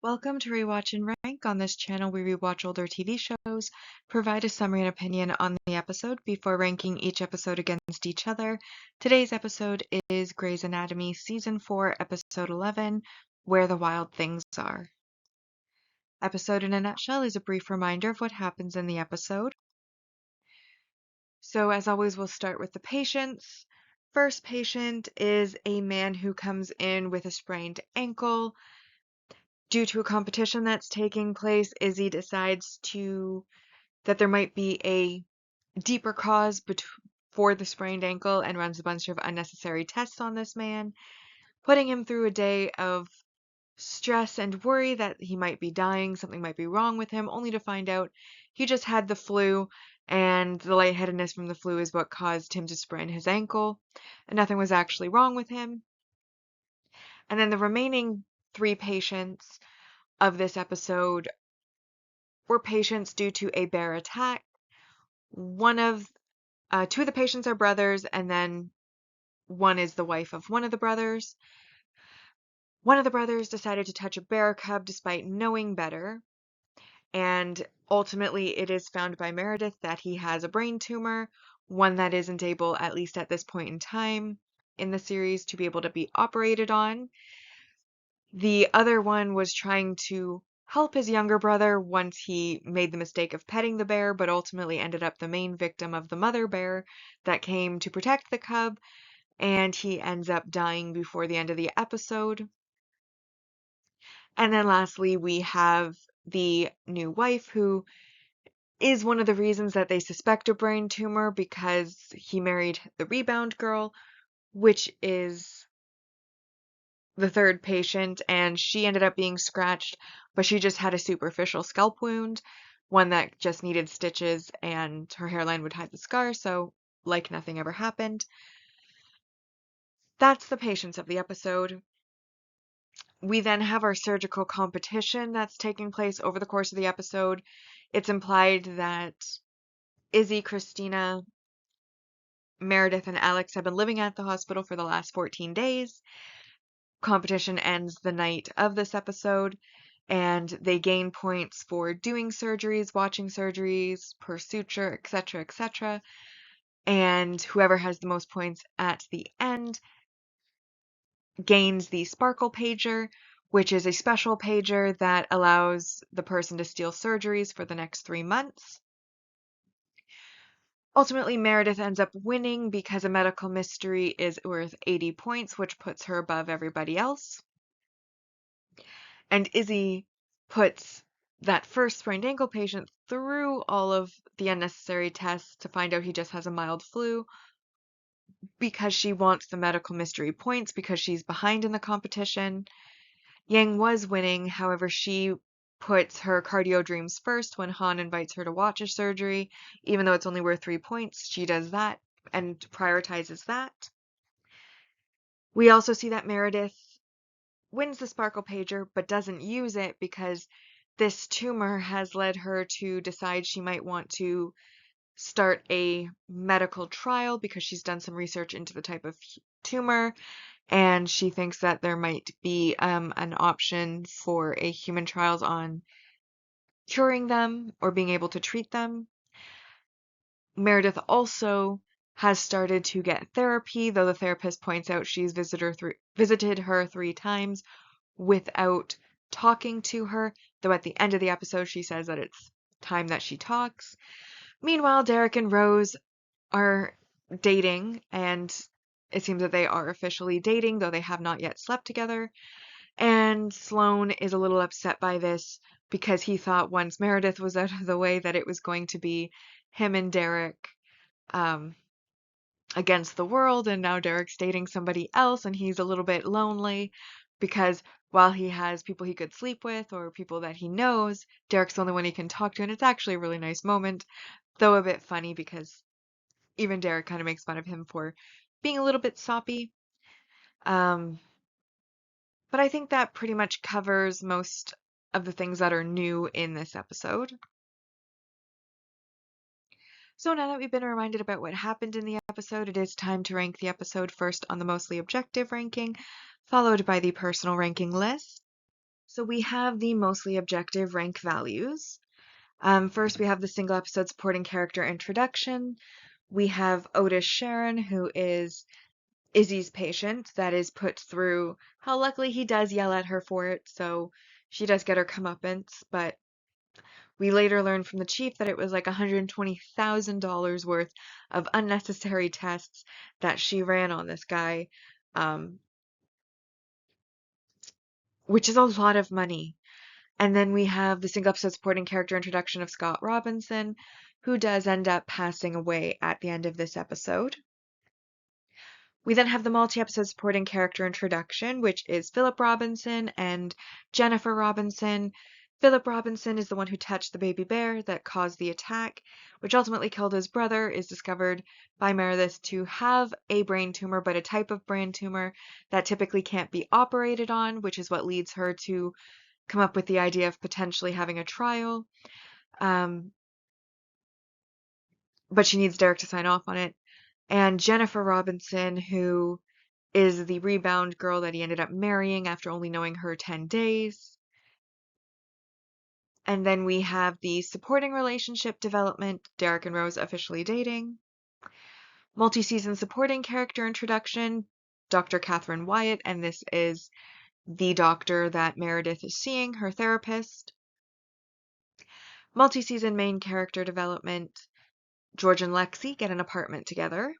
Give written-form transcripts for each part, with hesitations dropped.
Welcome to Rewatch-and-Rank. On this channel, we rewatch older TV shows, provide a summary and opinion on the episode before ranking each episode against each other. Today's episode is Grey's Anatomy Season 4, Episode 11, Where the Wild Things Are. Episode in a nutshell is a brief reminder of what happens in the episode. So as always, we'll start with the patients. First patient is a man who comes in with a sprained ankle. Due to a competition that's taking place, Izzy decides that there might be a deeper cause for the sprained ankle and runs a bunch of unnecessary tests on this man, putting him through a day of stress and worry that he might be dying, something might be wrong with him, only to find out he just had the flu and the lightheadedness from the flu is what caused him to sprain his ankle, and nothing was actually wrong with him. And then the remaining 3 patients of this episode were patients due to a bear attack. Two of the patients are brothers, and then one is the wife of one of the brothers. One of the brothers decided to touch a bear cub despite knowing better, and ultimately it is found by Meredith that he has a brain tumor, one that isn't able, at least at this point in time in the series, to be able to be operated on. The other one was trying to help his younger brother once he made the mistake of petting the bear, but ultimately ended up the main victim of the mother bear that came to protect the cub, and he ends up dying before the end of the episode. And then lastly, we have the new wife, who is one of the reasons that they suspect a brain tumor because he married the rebound girl, which is the third patient, and she ended up being scratched, but she just had a superficial scalp wound, one that just needed stitches, and her hairline would hide the scar, so like nothing ever happened. That's the patients of the episode. We then have our surgical competition that's taking place over the course of the episode. It's implied that Izzy, Christina, Meredith, and Alex have been living at the hospital for the last 14 days. Competition ends the night of this episode, and they gain points for doing surgeries, watching surgeries, per suture, etc., etc. And whoever has the most points at the end gains the Sparkle Pager, which is a special pager that allows the person to steal surgeries for the next 3 months. Ultimately, Meredith ends up winning because a medical mystery is worth 80 points, which puts her above everybody else. And Izzy puts that first sprained ankle patient through all of the unnecessary tests to find out he just has a mild flu because she wants the medical mystery points because she's behind in the competition. Yang was winning, however, she puts her cardio dreams first when Han invites her to watch a surgery. Even though it's only worth 3 points, she does that and prioritizes that. We also see that Meredith wins the Sparkle Pager but doesn't use it because this tumor has led her to decide she might want to start a medical trial because she's done some research into the type of tumor, and she thinks that there might be an option for a human trials on curing them or being able to treat them. Meredith also has started to get therapy, though the therapist points out she's visited her 3 times without talking to her, though at the end of the episode she says that it's time that she talks. Meanwhile, Derek and Rose are dating, and it seems that they are officially dating, though they have not yet slept together. And Sloane is a little upset by this because he thought once Meredith was out of the way that it was going to be him and Derek against the world, and now Derek's dating somebody else and he's a little bit lonely because while he has people he could sleep with or people that he knows, Derek's the only one he can talk to, and it's actually a really nice moment, though a bit funny because even Derek kind of makes fun of him for being a little bit soppy. But I think that pretty much covers most of the things that are new in this episode. So now that we've been reminded about what happened in the episode, it is time to rank the episode first on the mostly objective ranking, followed by the personal ranking list. So we have the mostly objective rank values. First, we have the single episode supporting character introduction. We have Otis Sharon, who is Izzy's patient that is put through how luckily he does yell at her for it, so she does get her comeuppance, but we later learn from the chief that it was like $120,000 worth of unnecessary tests that she ran on this guy, um, which is a lot of money. And then we have the single episode supporting character introduction of Scott Robinson, who does end up passing away at the end of this episode. We then have the multi-episode supporting character introduction, which is Philip Robinson and Jennifer Robinson. Philip Robinson is the one who touched the baby bear that caused the attack, which ultimately killed his brother, is discovered by Meredith to have a brain tumor, but a type of brain tumor that typically can't be operated on, which is what leads her to come up with the idea of potentially having a trial. But she needs Derek to sign off on it. And Jennifer Robinson, who is the rebound girl that he ended up marrying after only knowing her 10 days. And then we have the supporting relationship development, Derek and Rose officially dating. Multi-season supporting character introduction, Dr. Catherine Wyatt, and this is the doctor that Meredith is seeing, her therapist. Multi-season main character development, George and Lexi get an apartment together,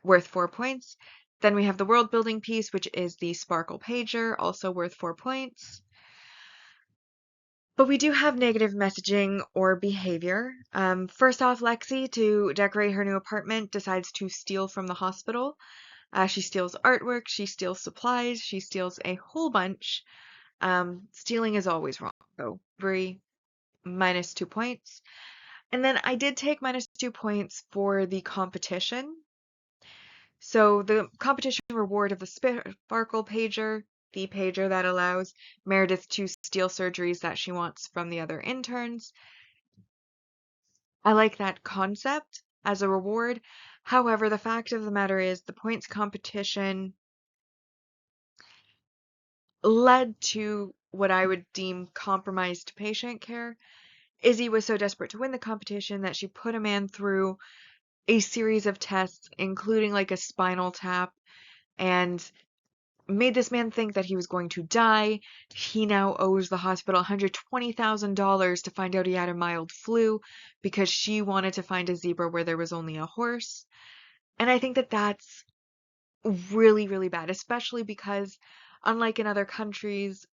worth 4 points. Then we have the world building piece, which is the Sparkle Pager, also worth 4 points. But we do have negative messaging or behavior. First off, Lexi, to decorate her new apartment, decides to steal from the hospital. She steals artwork, she steals supplies, she steals a whole bunch. Stealing is always wrong, so bravery, minus 2 points. And then I did take minus 2 points for the competition. So the competition reward of the Sparkle Pager, the pager that allows Meredith to steal surgeries that she wants from the other interns. I like that concept as a reward. However, the fact of the matter is the points competition led to what I would deem compromised patient care. Izzy was so desperate to win the competition that she put a man through a series of tests, including like a spinal tap, and made this man think that he was going to die. He now owes the hospital $120,000 to find out he had a mild flu because she wanted to find a zebra where there was only a horse. And I think that that's really, really bad, especially because, unlike in other countries,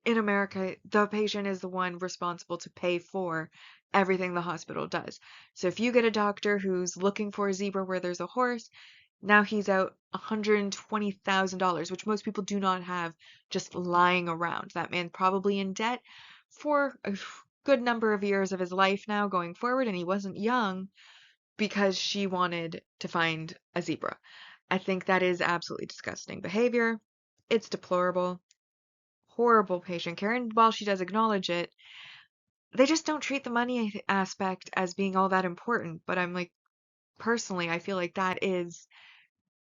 in America, the patient is the one responsible to pay for everything the hospital does. So if you get a doctor who's looking for a zebra where there's a horse, now he's out $120,000, which most people do not have just lying around. That man's probably in debt for a good number of years of his life now going forward, and he wasn't young because she wanted to find a zebra. I think that is absolutely disgusting behavior. It's deplorable. Horrible patient care, and while she does acknowledge it, they just don't treat the money aspect as being all that important. But I'm like, personally, I feel like that is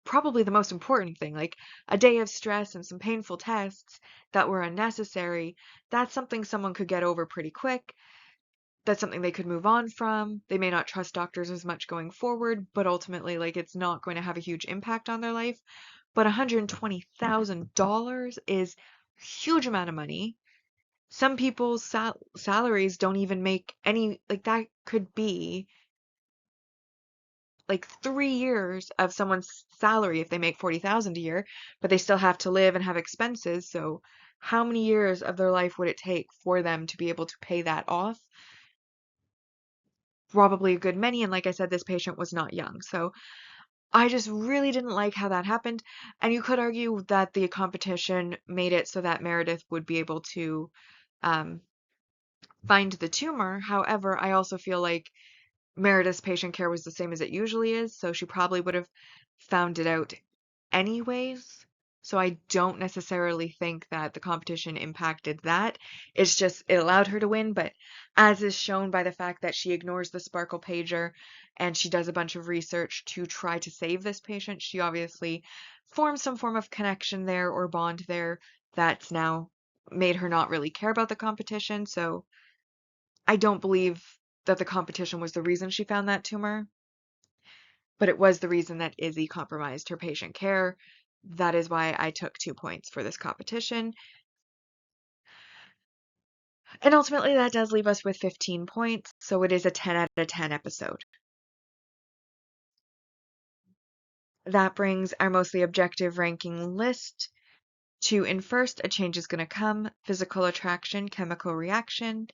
probably the most important thing. Like a day of stress and some painful tests that were unnecessary, that's something someone could get over pretty quick. That's something they could move on from. They may not trust doctors as much going forward, but ultimately, like, it's not going to have a huge impact on their life. But $120,000 is a huge amount of money. Some people's salaries don't even make any, like, that could be like 3 years of someone's salary if they make 40,000 a year, but they still have to live and have expenses. So how many years of their life would it take for them to be able to pay that off? Probably a good many. And like I said, this patient was not young. So I just really didn't like how that happened. And you could argue that the competition made it so that Meredith would be able to um, find the tumor. However, I also feel like Meredith's patient care was the same as it usually is, so she probably would have found it out anyways. So I don't necessarily think that the competition impacted that. It's just it allowed her to win, but as is shown by the fact that she ignores the Sparkle Pager and she does a bunch of research to try to save this patient, she obviously forms some form of connection there or bond there that's now made her not really care about the competition. So I don't believe that the competition was the reason she found that tumor, but it was the reason that Izzy compromised her patient care. That is why I took 2 points for this competition. And ultimately, that does leave us with 15 points, so it is a 10 out of 10 episode. That brings our mostly objective ranking list to in first, a change is going to come, physical attraction, chemical reaction.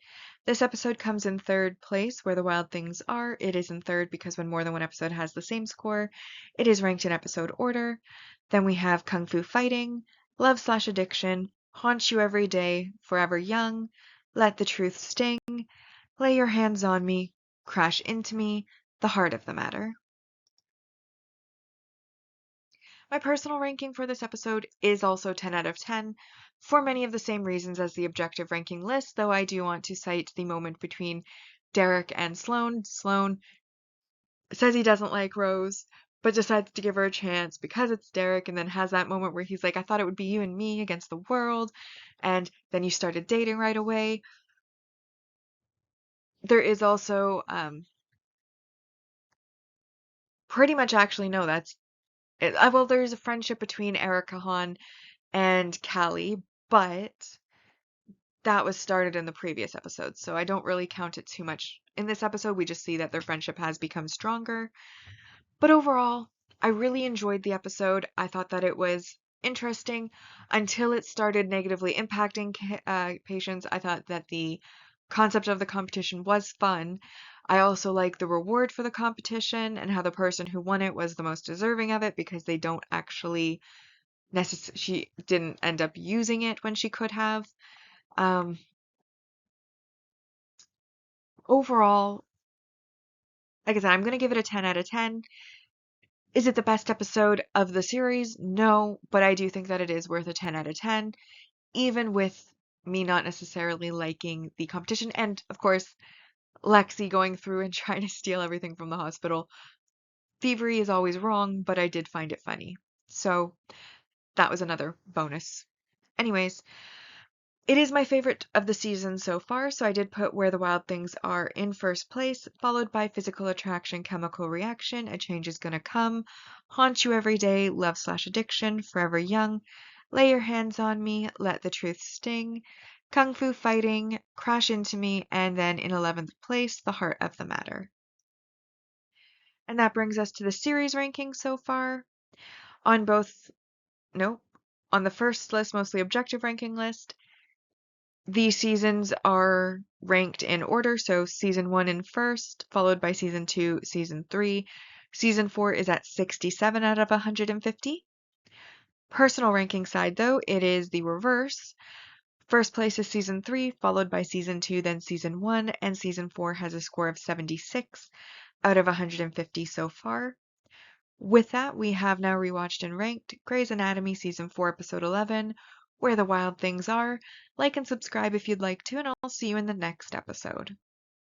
This episode comes in third place, where the wild things are. It is in third because when more than one episode has the same score, it is ranked in episode order. Then we have Kung Fu Fighting, Love/Addiction, Haunt You Every Day, Forever Young, Let the Truth Sting, Lay Your Hands on Me, Crash Into Me, The Heart of the Matter. My personal ranking for this episode is also 10 out of 10, for many of the same reasons as the objective ranking list, though I do want to cite the moment between Derek and Sloane. Sloane says he doesn't like Rose, but decides to give her a chance because it's Derek, and then has that moment where he's like, I thought it would be you and me against the world, and then you started dating right away. There is also, pretty much actually, no, that's it. Well, there's a friendship between Erica Hahn and Callie, but that was started in the previous episode, so I don't really count it too much. In this episode, we just see that their friendship has become stronger. But overall, I really enjoyed the episode. I thought that it was interesting until it started negatively impacting patients. I thought that the concept of the competition was fun. I also like the reward for the competition and how the person who won it was the most deserving of it because they don't actually she didn't end up using it when she could have. Um, Overall, like I said, I'm going to give it a 10 out of 10. Is it the best episode of the series? No, but I do think that it is worth a 10 out of 10, even with me not necessarily liking the competition. And of course, Lexi going through and trying to steal everything from the hospital. Thievery is always wrong, but I did find it funny. So that was another bonus. Anyways, it is my favorite of the season so far, so I did put Where the Wild Things Are in first place, followed by Physical Attraction, Chemical Reaction, A Change is Gonna Come, Haunt You Every Day, Love/Addiction, Forever Young, Lay Your Hands on Me, Let the Truth Sting, Kung Fu Fighting, Crash Into Me, and then in 11th place, The Heart of the Matter. And that brings us to the series ranking so far. On both, no, on the first list, mostly objective ranking list, the seasons are ranked in order, so season 1 in first, followed by season 2, season 3. Season 4 is at 67 out of 150. Personal ranking side, though, it is the reverse. First place is season 3, followed by season 2, then season 1, and season 4 has a score of 76 out of 150 so far. With that, we have now rewatched and ranked Grey's Anatomy Season 4, Episode 11, Where the Wild Things Are. Like and subscribe if you'd like to, and I'll see you in the next episode.